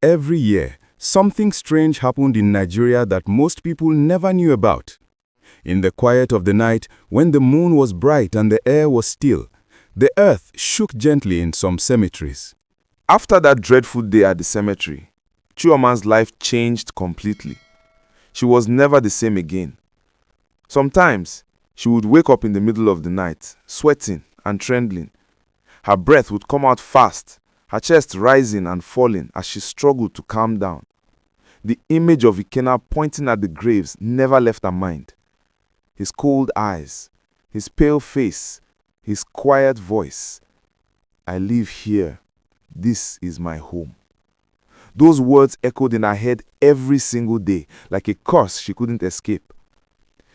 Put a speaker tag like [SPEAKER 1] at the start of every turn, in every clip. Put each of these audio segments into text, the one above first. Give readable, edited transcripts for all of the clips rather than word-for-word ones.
[SPEAKER 1] Every year, something strange happened in Nigeria that most people never knew about. In the quiet of the night, when the moon was bright and the air was still, the earth shook gently in some cemeteries.
[SPEAKER 2] After that dreadful day at the cemetery, Chioma's life changed completely. She was never the same again. Sometimes, she would wake up in the middle of the night, sweating and trembling. Her breath would come out fast, her chest rising and falling as she struggled to calm down. The image of Ikena pointing at the graves never left her mind. His cold eyes, his pale face, his quiet voice. "I live here. This is my home." Those words echoed in her head every single day, like a curse she couldn't escape.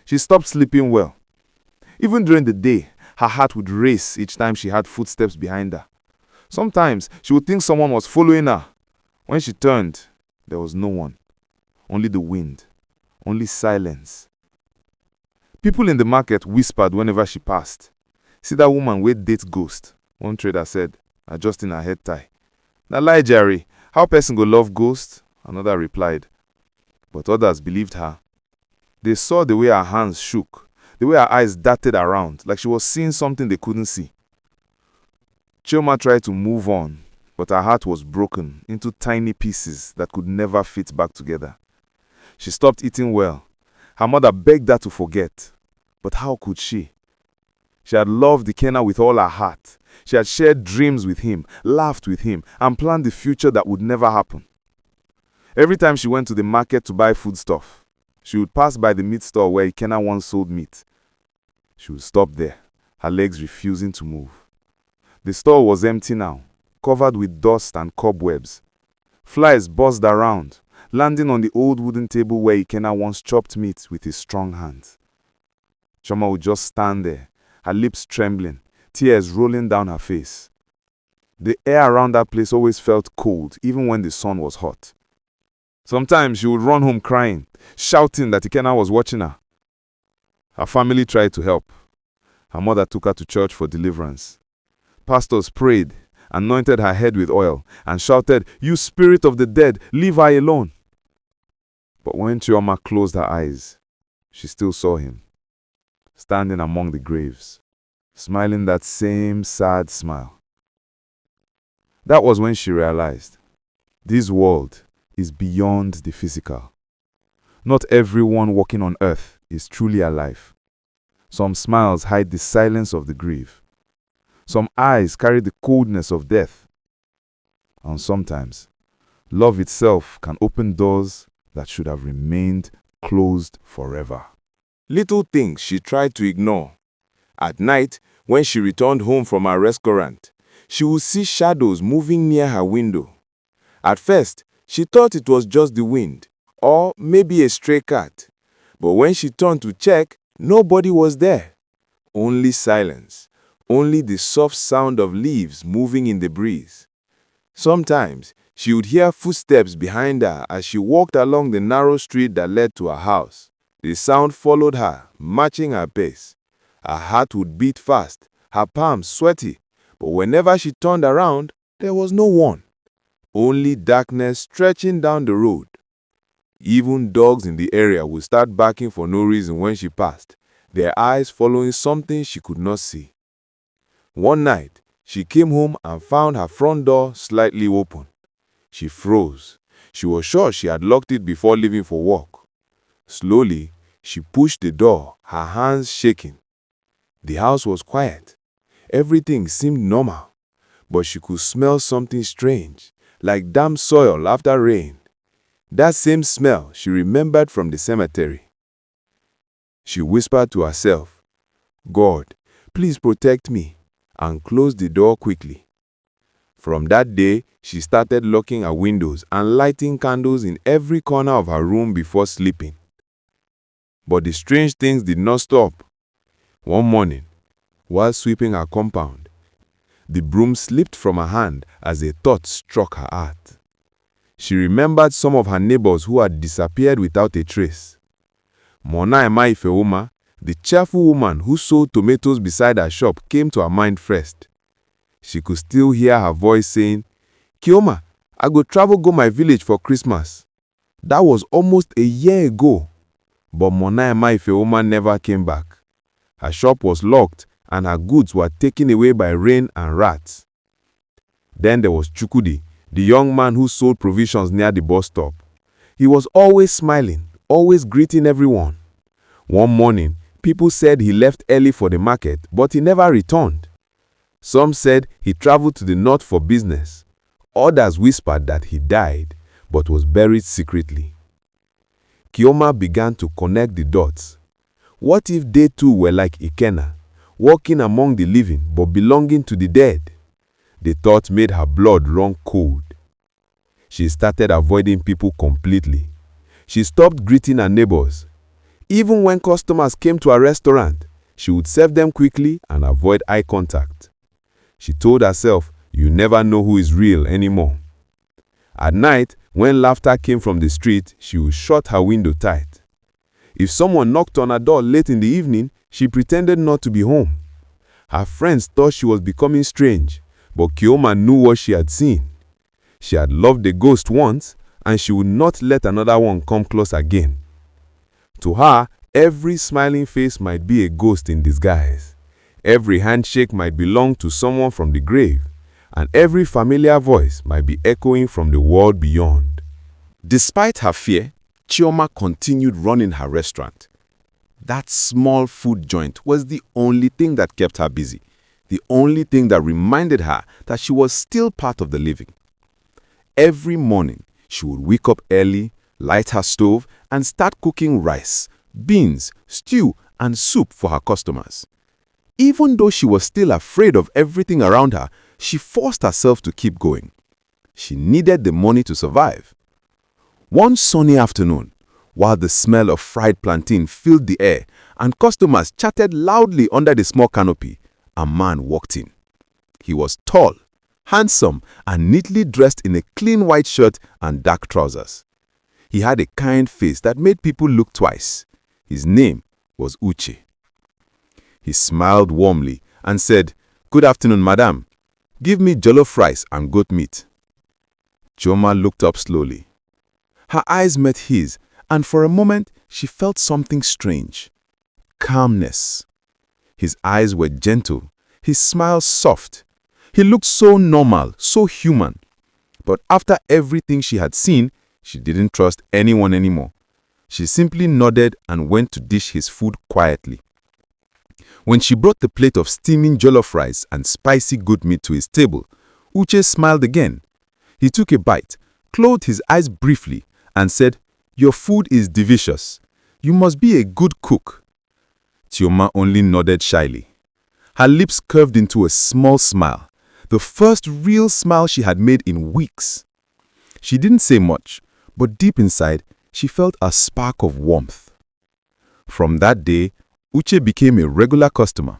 [SPEAKER 2] She stopped sleeping well. Even during the day, her heart would race each time she heard footsteps behind her. Sometimes, she would think someone was following her. When she turned, there was no one. Only the wind. Only silence. People in the market whispered whenever she passed. "See that woman wey date ghost," one trader said, adjusting her head tie. "Na lie, Jerry. How person go love ghost?" Another replied. But others believed her. They saw the way her hands shook, the way her eyes darted around, like she was seeing something they couldn't see. Chioma tried to move on, but her heart was broken into tiny pieces that could never fit back together. She stopped eating well. Her mother begged her to forget, but how could she? She had loved Ikena with all her heart. She had shared dreams with him, laughed with him, and planned the future that would never happen. Every time she went to the market to buy foodstuff, she would pass by the meat store where Ikena once sold meat. She would stop there, her legs refusing to move. The store was empty now, covered with dust and cobwebs. Flies buzzed around, landing on the old wooden table where Ikena once chopped meat with his strong hands. Chioma would just stand there, her lips trembling, tears rolling down her face. The air around that place always felt cold, even when the sun was hot. Sometimes she would run home crying, shouting that Ikena was watching her. Her family tried to help. Her mother took her to church for deliverance. Pastors prayed, anointed her head with oil, and shouted, "You spirit of the dead, leave her alone." But when Chioma closed her eyes, she still saw him, standing among the graves, smiling that same sad smile. That was when she realized, this world is beyond the physical. Not everyone walking on earth is truly alive. Some smiles hide the silence of the grave. Some eyes carry the coldness of death. And sometimes, love itself can open doors that should have remained closed forever.
[SPEAKER 3] Little things she tried to ignore. At night, when she returned home from her restaurant, she would see shadows moving near her window. At first, she thought it was just the wind, or maybe a stray cat. But when she turned to check, nobody was there. Only silence. Only the soft sound of leaves moving in the breeze. Sometimes, she would hear footsteps behind her as she walked along the narrow street that led to her house. The sound followed her, matching her pace. Her heart would beat fast, her palms sweaty, but whenever she turned around, there was no one. Only darkness stretching down the road. Even dogs in the area would start barking for no reason when she passed, their eyes following something she could not see. One night, she came home and found her front door slightly open. She froze. She was sure she had locked it before leaving for work. Slowly, she pushed the door, her hands shaking. The house was quiet. Everything seemed normal, but she could smell something strange, like damp soil after rain. That same smell she remembered from the cemetery. She whispered to herself, "God, please protect me," and closed the door quickly. From that day, she started locking her windows and lighting candles in every corner of her room before sleeping. But the strange things did not stop. One morning, while sweeping her compound, the broom slipped from her hand as a thought struck her heart. She remembered some of her neighbors who had disappeared without a trace. Mona Emma Ifeoma, the cheerful woman who sold tomatoes beside her shop, came to her mind first. She could still hear her voice saying, "Chioma, I go travel go my village for Christmas. That was almost a year ago. But Mona Ifeoma never came back. Her shop was locked and her goods were taken away by rain and rats. Then there was Chukudi, the young man who sold provisions near the bus stop. He was always smiling, always greeting everyone. One morning, people said he left early for the market, but he never returned. Some said he traveled to the north for business. Others whispered that he died, but was buried secretly. Chioma began to connect the dots. What if they too were like Ikena, walking among the living but belonging to the dead? The thought made her blood run cold. She started avoiding people completely. She stopped greeting her neighbors. Even when customers came to her restaurant, she would serve them quickly and avoid eye contact. She told herself, "You never know who is real anymore." At night, when laughter came from the street, she would shut her window tight. If someone knocked on her door late in the evening, she pretended not to be home. Her friends thought she was becoming strange, but Chioma knew what she had seen. She had loved a ghost once, and she would not let another one come close again. To her, every smiling face might be a ghost in disguise. Every handshake might belong to someone from the grave, and every familiar voice might be echoing from the world beyond.
[SPEAKER 1] Despite her fear, Chioma continued running her restaurant. That small food joint was the only thing that kept her busy, the only thing that reminded her that she was still part of the living. Every morning, she would wake up early, light her stove, and start cooking rice, beans, stew, and soup for her customers. Even though she was still afraid of everything around her, she forced herself to keep going. She needed the money to survive. One sunny afternoon, while the smell of fried plantain filled the air and customers chatted loudly under the small canopy, a man walked in. He was tall, handsome, and neatly dressed in a clean white shirt and dark trousers. He had a kind face that made people look twice. His name was Uche. He smiled warmly and said, "Good afternoon, madam. Give me jollof rice and goat meat." Chioma looked up slowly. Her eyes met his, and for a moment she felt something strange. Calmness. His eyes were gentle, his smile soft. He looked so normal, so human. But after everything she had seen, she didn't trust anyone anymore. She simply nodded and went to dish his food quietly. When she brought the plate of steaming jollof rice and spicy goat meat to his table, Uche smiled again. He took a bite, closed his eyes briefly, and said, "Your food is delicious. You must be a good cook." Chioma only nodded shyly. Her lips curved into a small smile, the first real smile she had made in weeks. She didn't say much, but deep inside, she felt a spark of warmth. From that day, Uche became a regular customer.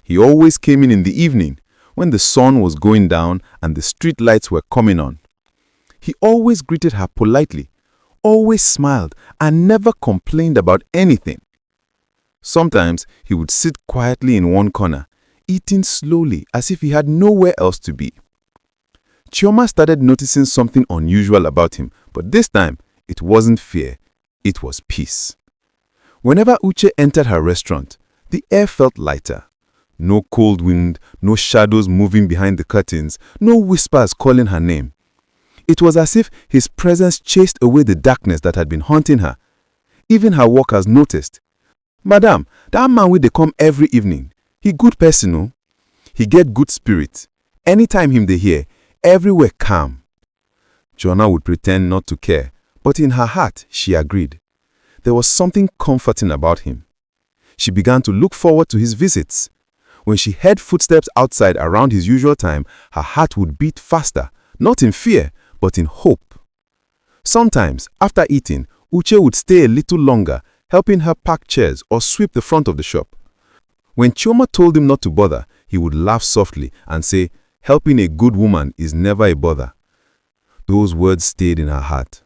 [SPEAKER 1] He always came in the evening, when the sun was going down and the street lights were coming on. He always greeted her politely, always smiled, and never complained about anything. Sometimes he would sit quietly in one corner, eating slowly as if he had nowhere else to be. Chioma started noticing something unusual about him, but this time it wasn't fear, it was peace. Whenever Uche entered her restaurant, the air felt lighter. No cold wind, no shadows moving behind the curtains, no whispers calling her name. It was as if his presence chased away the darkness that had been haunting her. Even her workers noticed. "Madam, that man wey dey come every evening, he good person o. He get good spirit. Anytime him dey here, everywhere calm." Chioma would pretend not to care, but in her heart, she agreed. There was something comforting about him. She began to look forward to his visits. When she heard footsteps outside around his usual time, her heart would beat faster, not in fear, but in hope. Sometimes, after eating, Uche would stay a little longer, helping her pack chairs or sweep the front of the shop. When Chioma told him not to bother, he would laugh softly and say, "Helping a good woman is never a bother." Those words stayed in her heart.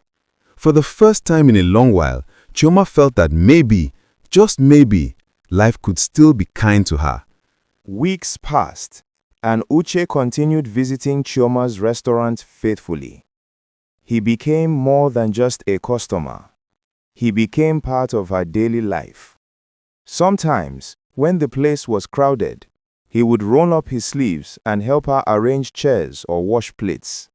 [SPEAKER 1] For the first time in a long while, Chioma felt that maybe, just maybe, life could still be kind to her.
[SPEAKER 2] Weeks passed, and Uche continued visiting Chioma's restaurant faithfully.
[SPEAKER 3] He became more than just a customer. He became part of her daily life. Sometimes, when the place was crowded, he would roll up his sleeves and help her arrange chairs or wash plates.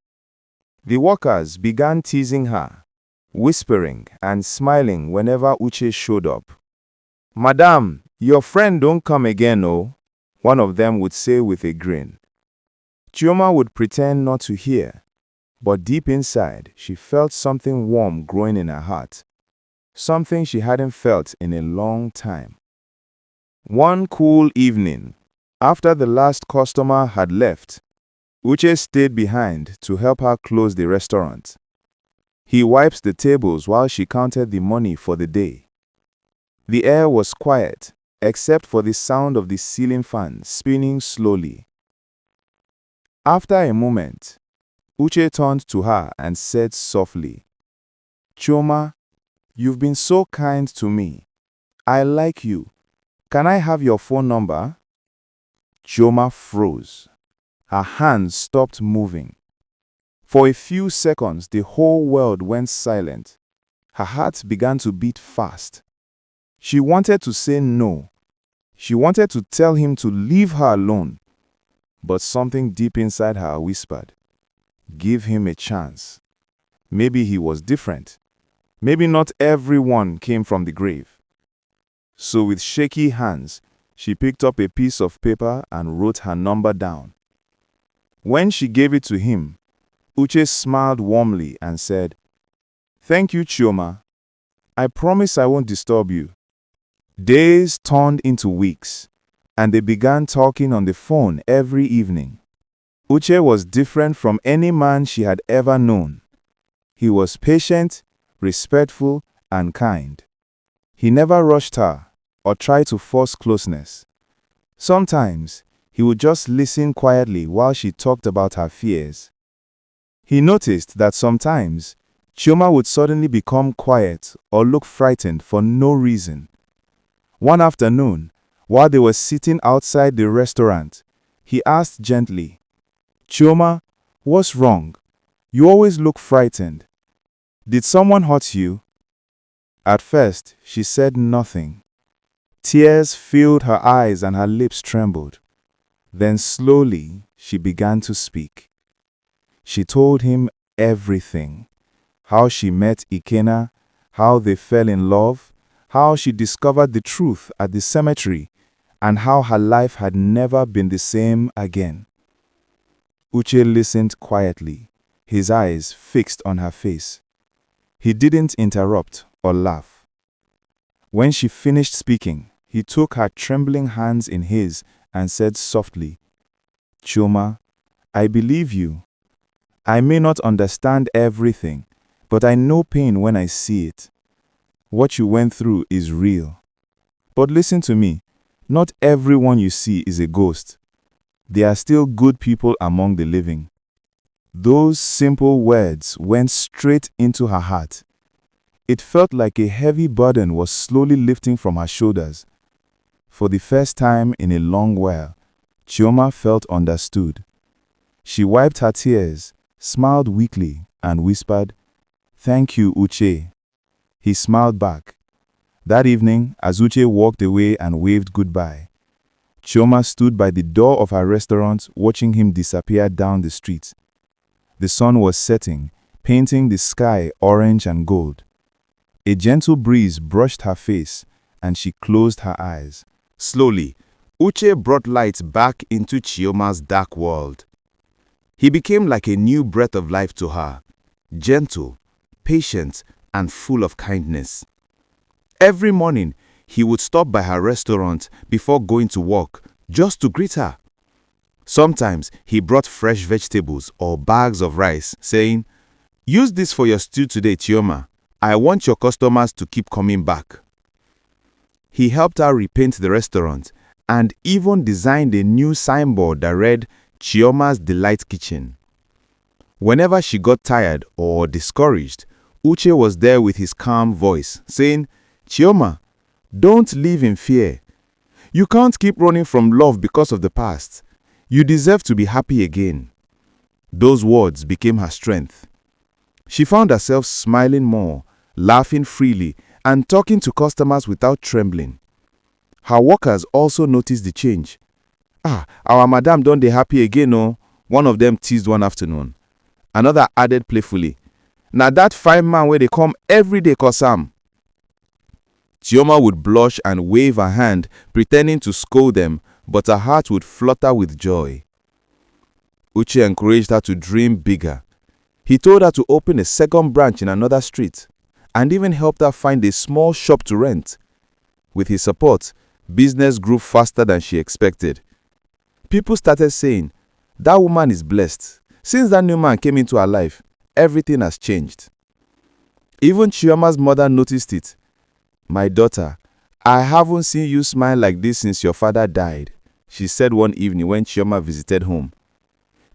[SPEAKER 3] The workers began teasing her, whispering and smiling whenever Uche showed up. "Madam, your friend don't come again, oh," one of them would say with a grin. Chioma would pretend not to hear, but deep inside, she felt something warm growing in her heart, something she hadn't felt in a long time. One cool evening, after the last customer had left, Uche stayed behind to help her close the restaurant. He wiped the tables while she counted the money for the day. The air was quiet, except for the sound of the ceiling fan spinning slowly. After a moment, Uche turned to her and said softly, "Chioma, you've been so kind to me. I like you. Can I have your phone number?" Chioma froze. Her hands stopped moving. For a few seconds, the whole world went silent. Her heart began to beat fast. She wanted to say no. She wanted to tell him to leave her alone. But something deep inside her whispered, "Give him a chance. Maybe he was different. Maybe not everyone came from the grave." So with shaky hands, she picked up a piece of paper and wrote her number down. When she gave it to him, Uche smiled warmly and said, "Thank you, Chioma. I promise I won't disturb you." Days turned into weeks, and they began talking on the phone every evening. Uche was different from any man she had ever known. He was patient, respectful, and kind. He never rushed her or tried to force closeness. Sometimes, he would just listen quietly while she talked about her fears. He noticed that sometimes, Chioma would suddenly become quiet or look frightened for no reason. One afternoon, while they were sitting outside the restaurant, he asked gently, "Chioma, what's wrong? You always look frightened. Did someone hurt you?" At first, she said nothing. Tears filled her eyes and her lips trembled. Then slowly, she began to speak. She told him everything. How she met Ikena, how they fell in love, how she discovered the truth at the cemetery, and how her life had never been the same again. Uche listened quietly, his eyes fixed on her face. He didn't interrupt or laugh. When she finished speaking, he took her trembling hands in his and said softly, "Chioma, I believe you. I may not understand everything, but I know pain when I see it. What you went through is real. But listen to me, not everyone you see is a ghost. There are still good people among the living." Those simple words went straight into her heart. It felt like a heavy burden was slowly lifting from her shoulders. For the first time in a long while, Chioma felt understood. She wiped her tears, smiled weakly, and whispered, "Thank you, Uche." He smiled back. That evening, as Uche walked away and waved goodbye, Chioma stood by the door of her restaurant watching him disappear down the street. The sun was setting, painting the sky orange and gold. A gentle breeze brushed her face, and she closed her eyes.
[SPEAKER 2] Slowly, Uche brought light back into Chioma's dark world. He became like a new breath of life to her, gentle, patient, and full of kindness. Every morning, he would stop by her restaurant before going to work just to greet her. Sometimes, he brought fresh vegetables or bags of rice, saying, "Use this for your stew today, Chioma. I want your customers to keep coming back." He helped her repaint the restaurant and even designed a new signboard that read, "Chioma's Delight Kitchen." Whenever she got tired or discouraged, Uche was there with his calm voice, saying, "Chioma, don't live in fear. You can't keep running from love because of the past. You deserve to be happy again." Those words became her strength.
[SPEAKER 1] She found herself smiling more, laughing freely, and talking to customers without trembling. Her workers also noticed the change. Our madam don dey happy again oh, one of them teased one afternoon. Another added playfully, na that fine man wey dey come every day cause am. Chioma would blush and wave her hand, pretending to scold them, but her heart would flutter with joy. Uche encouraged her to dream bigger. He told her to open a second branch in another street, and even helped her find a small shop to rent. With his support, business grew faster than she expected. People started saying, "That woman is blessed. Since that new man came into her life, everything has changed." Even Chioma's mother noticed it. "My daughter, I haven't seen you smile like this since your father died," she said one evening when Chioma visited home.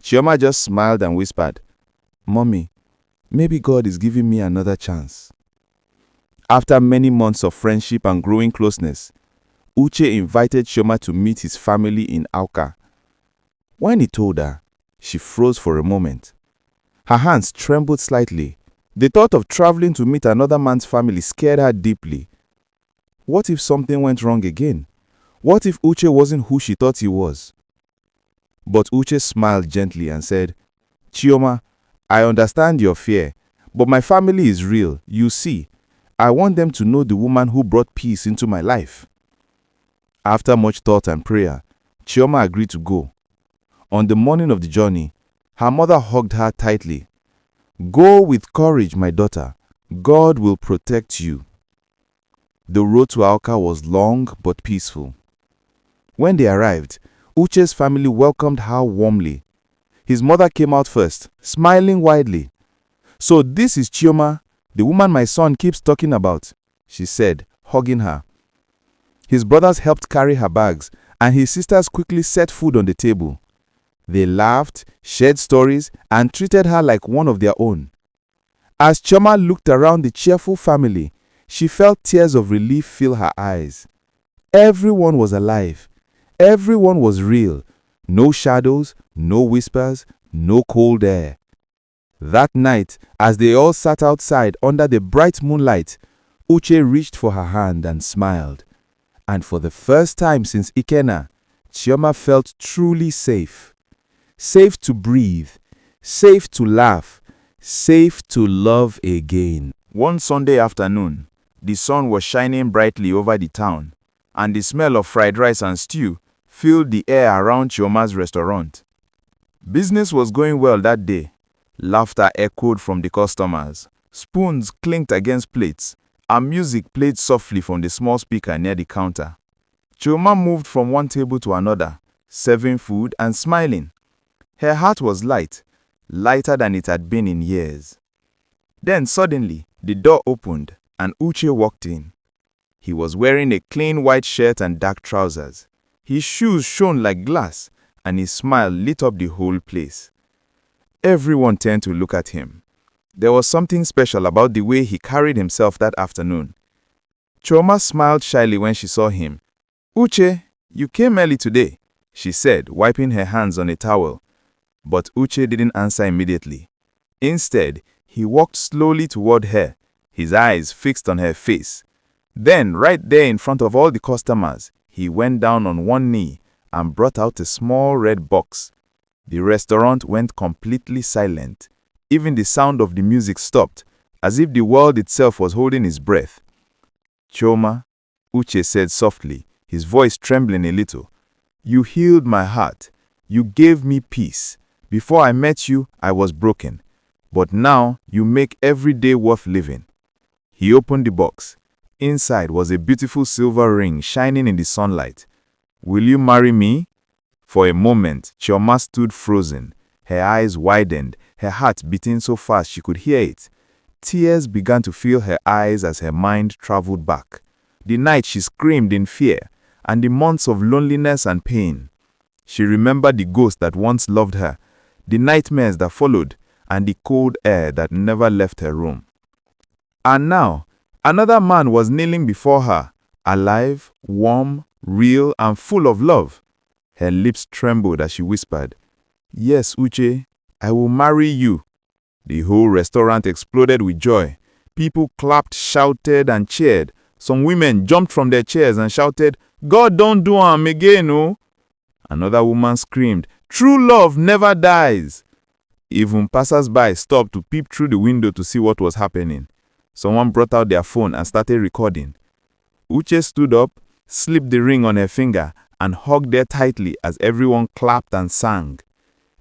[SPEAKER 1] Chioma just smiled and whispered, "Mommy, maybe God is giving me another chance." After many months of friendship and growing closeness, Uche invited Chioma to meet his family in Awka. When he told her, she froze for a moment. Her hands trembled slightly. The thought of traveling to meet another man's family scared her deeply. What if something went wrong again? What if Uche wasn't who she thought he was? But Uche smiled gently and said, "Chioma, I understand your fear, but my family is real. You see, I want them to know the woman who brought peace into my life." After much thought and prayer, Chioma agreed to go. On the morning of the journey, her mother hugged her tightly. "Go with courage, my daughter. God will protect you." The road to Awka was long but peaceful. When they arrived, Uche's family welcomed her warmly. His mother came out first, smiling widely. "So this is Chioma, the woman my son keeps talking about," she said, hugging her. His brothers helped carry her bags, and his sisters quickly set food on the table. They laughed, shared stories, and treated her like one of their own. As Chioma looked around the cheerful family, she felt tears of relief fill her eyes. Everyone was alive. Everyone was real. No shadows, no whispers, no cold air. That night, as they all sat outside under the bright moonlight, Uche reached for her hand and smiled. And for the first time since Ikena, Chioma felt truly safe. Safe to breathe, safe to laugh, safe to love again.
[SPEAKER 2] One Sunday afternoon, the sun was shining brightly over the town, and the smell of fried rice and stew filled the air around Chioma's restaurant. Business was going well that day. Laughter echoed from the customers, spoons clinked against plates, and music played softly from the small speaker near the counter. Chioma moved from one table to another, serving food and smiling. Her heart was light, lighter than it had been in years. Then suddenly, the door opened and Uche walked in. He was wearing a clean white shirt and dark trousers. His shoes shone like glass, and his smile lit up the whole place. Everyone turned to look at him. There was something special about the way he carried himself that afternoon. Chioma smiled shyly when she saw him. "Uche, you came early today," she said, wiping her hands on a towel. But Uche didn't answer immediately. Instead, he walked slowly toward her, his eyes fixed on her face. Then, right there in front of all the customers, he went down on one knee and brought out a small red box. The restaurant went completely silent. Even the sound of the music stopped, as if the world itself was holding its breath. "Chioma," Uche said softly, his voice trembling a little, "you healed my heart. You gave me peace. Before I met you, I was broken. But now, you make every day worth living." He opened the box. Inside was a beautiful silver ring shining in the sunlight. "Will you marry me?" For a moment, Chioma stood frozen. Her eyes widened, her heart beating so fast she could hear it. Tears began to fill her eyes as her mind traveled back. The night she screamed in fear, and the months of loneliness and pain. She remembered the ghost that once loved her, the nightmares that followed, and the cold air that never left her room. And now, another man was kneeling before her, alive, warm, real, and full of love. Her lips trembled as she whispered, "Yes, Uche, I will marry you."
[SPEAKER 1] The whole restaurant exploded with joy. People clapped, shouted, and cheered. Some women jumped from their chairs and shouted, "God don't do am again, oh!" Another woman screamed, "True love never dies!" Even passers-by stopped to peep through the window to see what was happening. Someone brought out their phone and started recording. Uche stood up, slipped the ring on her finger, and hugged her tightly as everyone clapped and sang.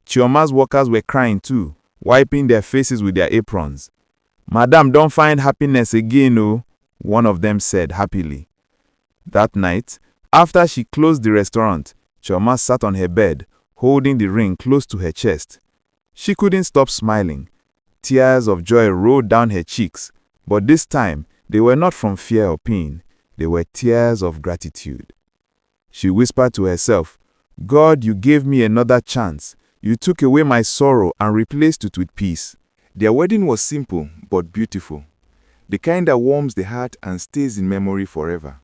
[SPEAKER 1] Chioma's workers were crying too, wiping their faces with their aprons. "Madam don't find happiness again, oh," one of them said happily. That night, after she closed the restaurant, Chioma sat on her bed, holding the ring close to her chest. She couldn't stop smiling. Tears of joy rolled down her cheeks, but this time they were not from fear or pain. They were tears of gratitude. She whispered to herself, "God, you gave me another chance. You took away my sorrow and replaced it with peace."
[SPEAKER 3] Their wedding was simple but beautiful, the kind that warms the heart and stays in memory forever.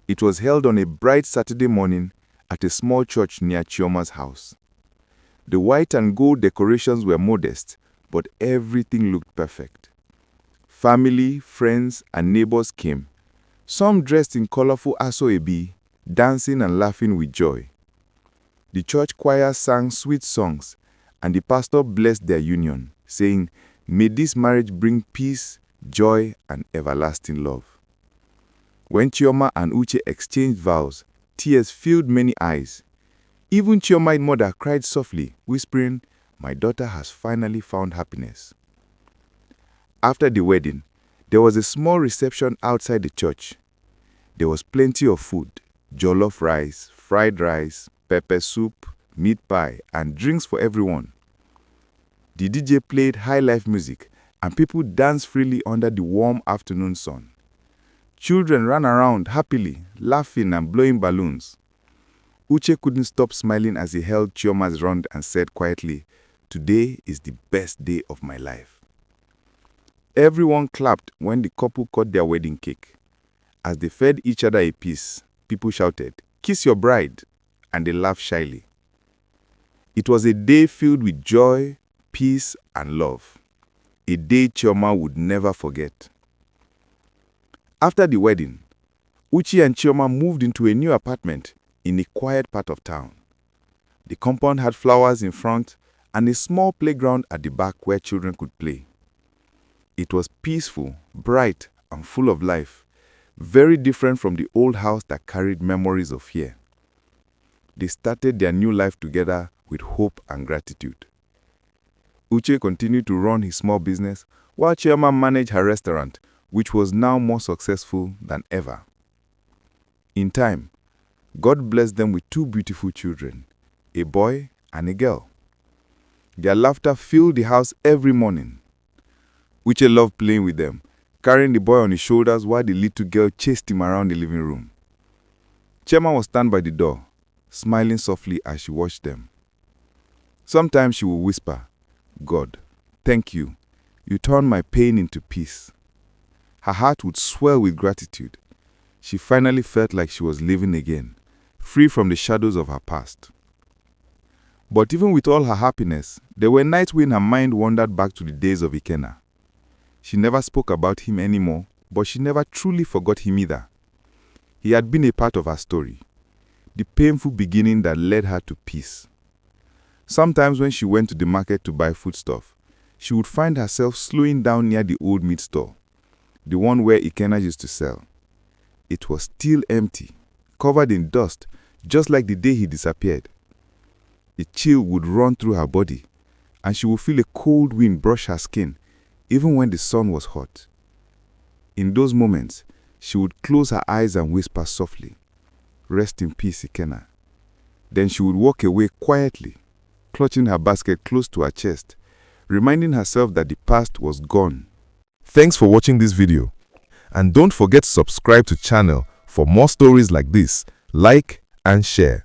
[SPEAKER 3] It was held on a bright Saturday morning at a small church near Chioma's house. The white and gold decorations were modest, but everything looked perfect. Family, friends, and neighbors came, some dressed in colorful aso-ebi, dancing and laughing with joy. The church choir sang sweet songs, and the pastor blessed their union, saying, "May this marriage bring peace, joy, and everlasting love." When Chioma and Uche exchanged vows, tears filled many eyes. Even Chioma's mother cried softly, whispering, "My daughter has finally found happiness." After the wedding, there was a small reception outside the church. There was plenty of food: jollof rice, fried rice, pepper soup, meat pie, and drinks for everyone. The DJ played high-life music, and people danced freely under the warm afternoon sun. Children ran around happily, laughing and blowing balloons. Uche couldn't stop smiling as he held Chioma's hand and said quietly, "Today is the best day of my life." Everyone clapped when the couple cut their wedding cake. As they fed each other a piece, people shouted, "Kiss your bride," and they laughed shyly. It was a day filled with joy, peace, and love. A day Chioma would never forget. After the wedding, Uche and Chioma moved into a new apartment in a quiet part of town. The compound had flowers in front and a small playground at the back where children could play. It was peaceful, bright, and full of life, very different from the old house that carried memories of fear. They started their new life together with hope and gratitude. Uche continued to run his small business, while Chioma managed her restaurant, which was now more successful than ever. In time, God blessed them with two beautiful children, a boy and a girl. Their laughter filled the house every morning. Uche loved playing with them, carrying the boy on his shoulders while the little girl chased him around the living room. Chioma would stand by the door, smiling softly as she watched them. Sometimes she would whisper, "God, thank you. You turned my pain into peace." Her heart would swell with gratitude. She finally felt like she was living again, free from the shadows of her past. But even with all her happiness, there were nights when her mind wandered back to the days of Ikena. She never spoke about him anymore, but she never truly forgot him either. He had been a part of her story, the painful beginning that led her to peace. Sometimes when she went to the market to buy foodstuff, she would find herself slowing down near the old meat store, the one where Ikena used to sell. It was still empty, covered in dust, just like the day he disappeared. A chill would run through her body, and she would feel a cold wind brush her skin, even when the sun was hot. In those moments, she would close her eyes and whisper softly, "Rest in peace, Ikena." Then she would walk away quietly, clutching her basket close to her chest, reminding herself that the past was gone.
[SPEAKER 2] Thanks for watching this video. And don't forget to subscribe to the channel for more stories like this. Like and share.